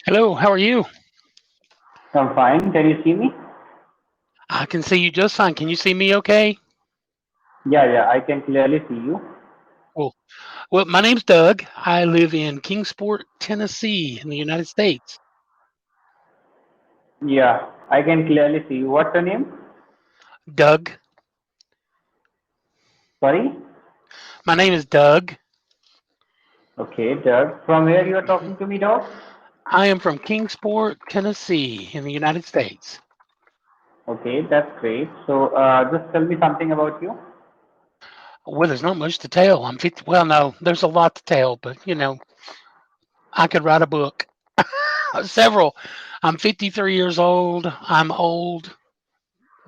Hello, how are you? I'm fine. Can you see me? I can see you just fine. Can you see me okay? Yeah, I can clearly see you. Cool. Well, my name's Doug. I live in Kingsport, Tennessee, in the United States. Yeah, I can clearly see you. What's your name? Doug. Sorry? My name is Doug. Okay, Doug. From where you are Mhm. talking to me, dog? I am from Kingsport, Tennessee, in the United States. Okay, that's great. So, just tell me something about you. Well, there's not much to tell. I'm 50. Well, no, there's a lot to tell, but I could write a book. Several. I'm 53 years old. I'm old.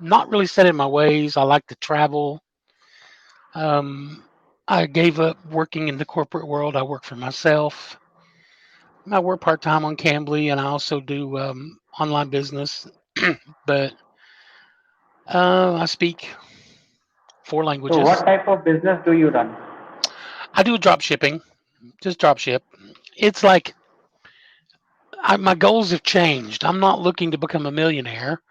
Not really set in my ways. I like to travel. I gave up working in the corporate world. I work for myself. I work part time on Cambly, and I also do online business. But I speak four So, languages. what type of business do you run? I do drop shipping, just drop ship. It's like my goals have changed. I'm not looking to become a millionaire.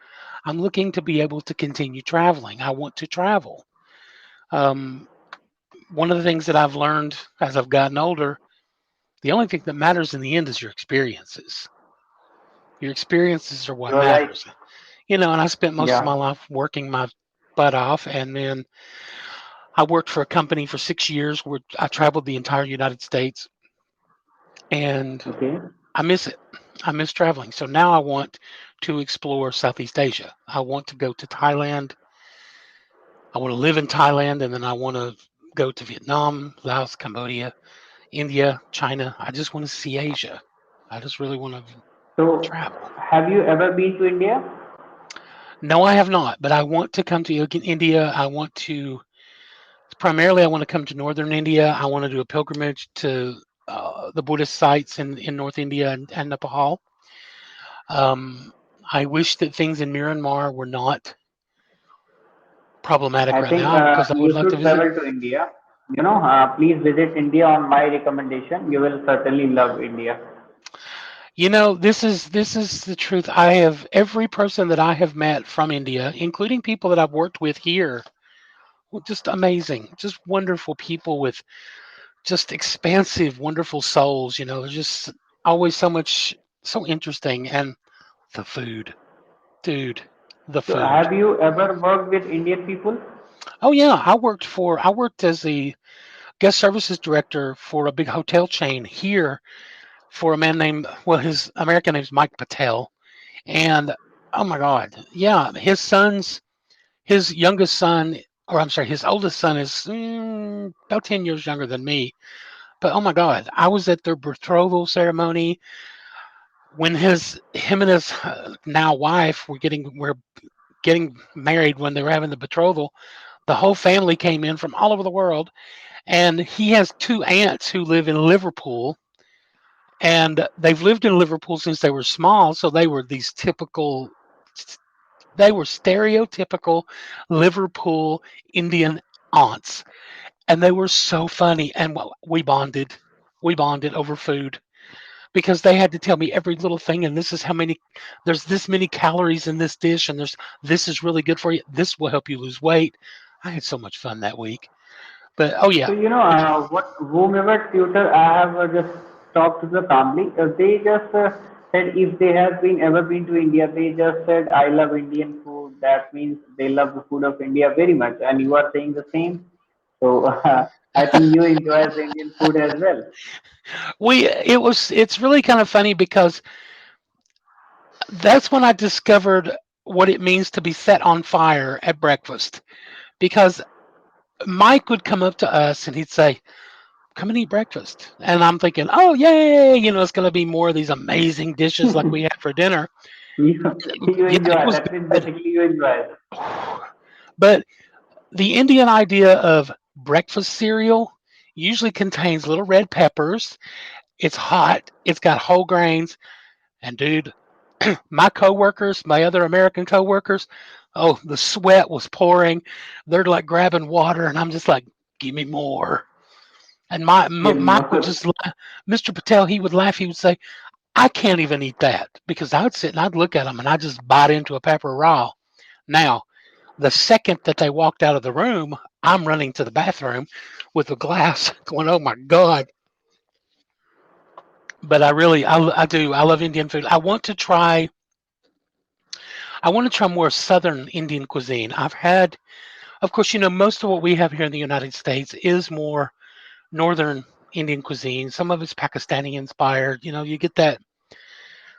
I'm looking to be able to continue traveling. I want to travel. Um, One of the things that I've learned as I've gotten older, the only thing that matters in the end is your experiences. Your experiences are what You are right. matters. And I spent most of my Yeah. life working my butt off, and then I worked for a company for 6 years where I traveled the entire United States, and Okay. I miss it. I miss traveling. So now I want to explore Southeast Asia. I want to go to Thailand. I want to live in Thailand, and then I want to go to Vietnam, Laos, Cambodia, India, China. I just want to see Asia. I just really want to So, travel. have you ever been to India? No, I have not, but I want to come to India. I want to come to northern India. I want to do a pilgrimage to the Buddhist sites in North India and Nepal. Um, I wish that things in Myanmar were not problematic I right think now because I would you like to should visit. travel to India. Please visit India on my recommendation. You will certainly love India. This is the truth. I have every person that I have met from India, including people that I've worked with here, well, just amazing, just wonderful people with just expansive, wonderful souls. They're just always so interesting. And the food, dude, the So, food. have you ever worked with Indian people? Oh yeah, I worked as the guest services director for a big hotel chain here for a man named, well, his American name's Mike Patel. And oh my God, yeah, his youngest son, or I'm sorry, his oldest son is about 10 years younger than me. But oh my God, I was at their betrothal ceremony when him and his now wife were getting married when they were having the betrothal. The whole family came in from all over the world, and he has two aunts who live in Liverpool, and they've lived in Liverpool since they were small. So they were stereotypical Liverpool Indian aunts, and they were so funny. And we bonded over food because they had to tell me every little thing. And this is how many, there's this many calories in this dish, and this is really good for you. This will help you lose weight. I had so much fun that week. But oh So yeah, whomever tutor I have just talked to the family, they just said if they have been ever been to India, they just said I love Indian food. That means they love the food of India very much, and you are saying the same. So I think you enjoy the Indian food as well. it's really kind of funny because that's when I discovered what it means to be set on fire at breakfast. Because Mike would come up to us and he'd say, "Come and eat breakfast." And I'm thinking, "Oh, yay, it's going to be more of these amazing dishes like we had for dinner." You Yeah, it enjoy. was That means good. basically you enjoy. But the Indian idea of breakfast cereal usually contains little red peppers. It's hot, it's got whole grains, and dude, my other American coworkers, oh, the sweat was pouring. They're like grabbing water, and I'm just like, "Give me more." And You Mike would know, just Mr. Patel, he would laugh. He would say, I can't even eat that because I would sit and I'd look at them and I just bite into a pepper raw. Now, the second that they walked out of the room, I'm running to the bathroom with a glass going, oh my God. But I do, I love Indian food. I want to try more Southern Indian cuisine. I've had, of course, most of what we have here in the United States is more Northern Indian cuisine. Some of it's Pakistani inspired. You get that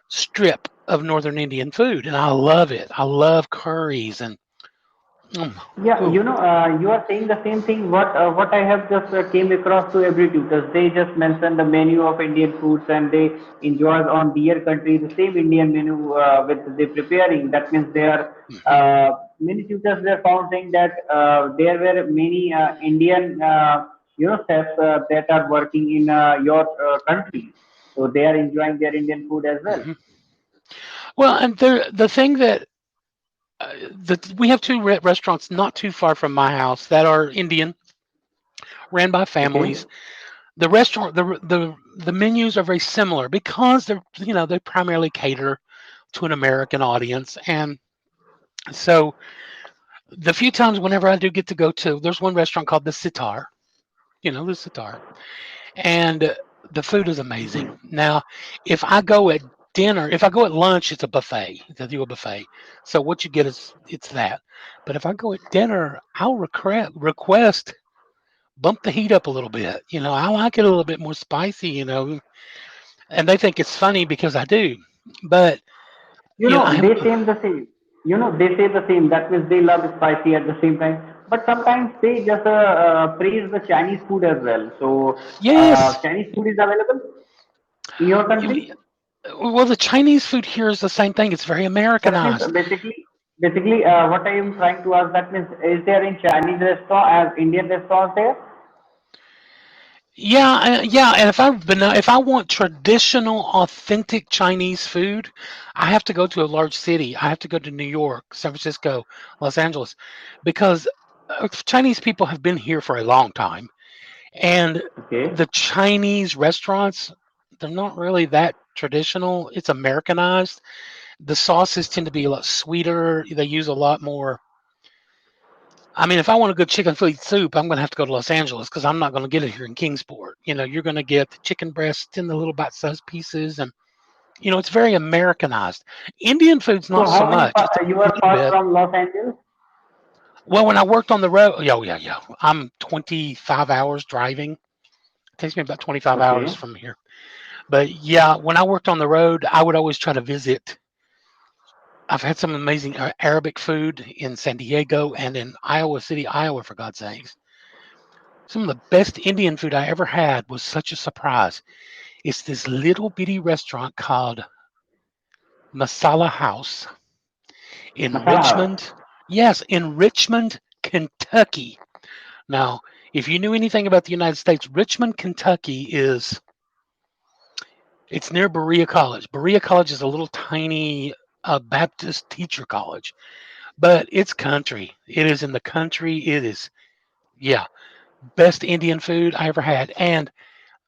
strip of Northern Indian food, and I love it. I love curries and, mm, Yeah, ooh, you are saying the same thing. What I have just came across to every tutors. They just mention the menu of Indian foods and they enjoy on their country the same Indian menu with they preparing. That means there are mhm, many tutors were found saying that there were many Indian chefs that are working in your country, so they are enjoying their Indian food as well. mhm. Well, and the thing that we have two restaurants not too far from my house that are Indian, ran by Okay. families. The restaurant, the menus are very similar because they primarily cater to an American audience, and so the few times whenever I do get to go to, there's one restaurant called the Sitar, the Sitar, and the food is amazing. Now, if I go at if I go at lunch, it's a buffet. They do a buffet, so what you get is it's that. But if I go at dinner, I'll request bump the heat up a little bit. I like it a little bit more spicy. And they think it's funny because I do. But I have. They say the same. They say the same. That means they love spicy at the same time. But sometimes they just praise the Chinese food as well. So Yes. Chinese food is available in your country. you- Well, the Chinese food here is the same thing. It's very That means Americanized. basically, what I am trying to ask. That means is there in Chinese restaurant as Indian restaurant there? Yeah, yeah. And if I want traditional, authentic Chinese food, I have to go to a large city. I have to go to New York, San Francisco, Los Angeles, because Chinese people have been here for a long time, and Okay. the Chinese restaurants, they're not really that traditional. It's Americanized. The sauces tend to be a lot sweeter. They use a lot more. I mean, if I want a good chicken feet soup, I'm going to have to go to Los Angeles because I'm not going to get it here in Kingsport. You're going to get the chicken breast in the little bite-sized pieces, and it's very Americanized. Indian food's So not so how many much. It's you a are little far bit. from Los Angeles? Well, when I worked on the road, yeah, yeah, yeah. I'm 25 hours driving. It takes me about 25 hours Okay. from here. But yeah, when I worked on the road, I would always try to visit. I've had some amazing Arabic food in San Diego and in Iowa City, Iowa, for God's sakes. Some of the best Indian food I ever had was such a surprise. It's this little bitty restaurant called Masala House in Masala house. Richmond. Yes, in Richmond, Kentucky. Now, if you knew anything about the United States, Richmond, Kentucky it's near Berea College. Berea College is a little tiny Baptist teacher college, but it's country. It is in the country. It is, yeah, best Indian food I ever had. And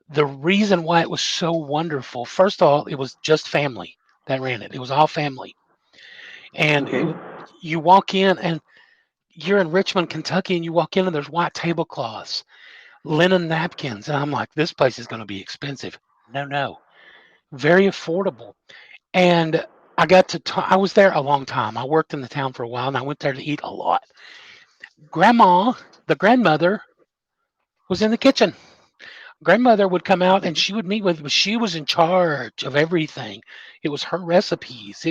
the reason why it was so wonderful, first of all, it was just family that ran it. It was all family. And Okay. you walk in and you're in Richmond, Kentucky, and you walk in and there's white tablecloths, linen napkins. And I'm like, this place is going to be expensive. No, no, very affordable. And I was there a long time. I worked in the town for a while and I went there to eat a lot. Grandma, the grandmother, was in the kitchen. Grandmother would come out and she would meet with, she was in charge of everything. It was her recipes.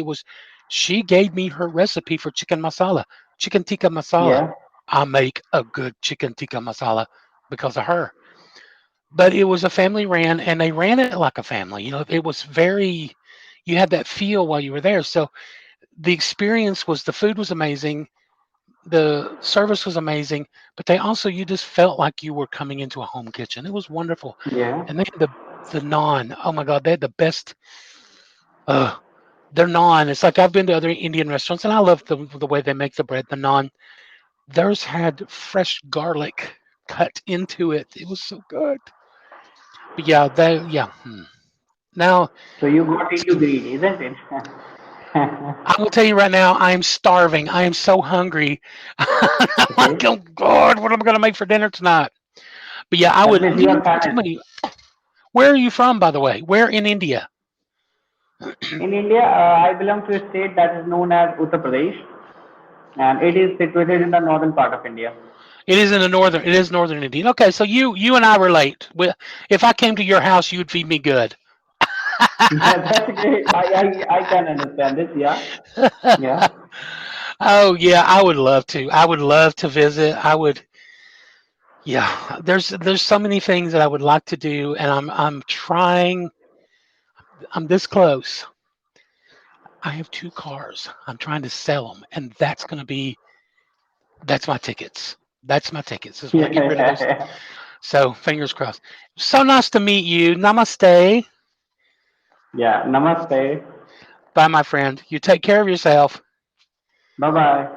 She gave me her recipe for chicken masala, chicken tikka masala. Yeah. I make a good chicken tikka masala because of her. But it was a family ran and they ran it like a family. It was you had that feel while you were there. So the experience was the food was amazing. The service was amazing, but you just felt like you were coming into a home kitchen. It was wonderful. Yeah. And they had the naan. Oh my God, they had the best uh their naan. It's like I've been to other Indian restaurants and I love the way they make the bread, the naan. Theirs had fresh garlic cut into it. It was so good. But yeah, they yeah. Now, So you got into greed, isn't it? I will tell you right now, I am starving. I am so hungry. I'm like, Okay. oh God, what am I going to make for dinner tonight? But yeah, I That would. means you You are tell famished. me, where are you from, by the way? Where in India? In India, I belong to a state that is known as Uttar Pradesh, and it is situated in the northern part of India. It is in the northern. It is northern Indian. Okay, so you and I relate. If I came to your house, you would feed me good. Yeah, that's great. I can understand this. Yeah, yeah, Oh yeah, I would love to. I would love to visit. I would. Yeah, there's so many things that I would like to do, and I'm trying. I'm this close. I have 2 cars. I'm trying to sell them, and that's my tickets. That's my tickets. Is when yeah, I get rid of yeah, those. yeah. So fingers crossed. So nice to meet you. Namaste. Yeah. Namaste. Bye, my friend. You take care of yourself. Bye bye.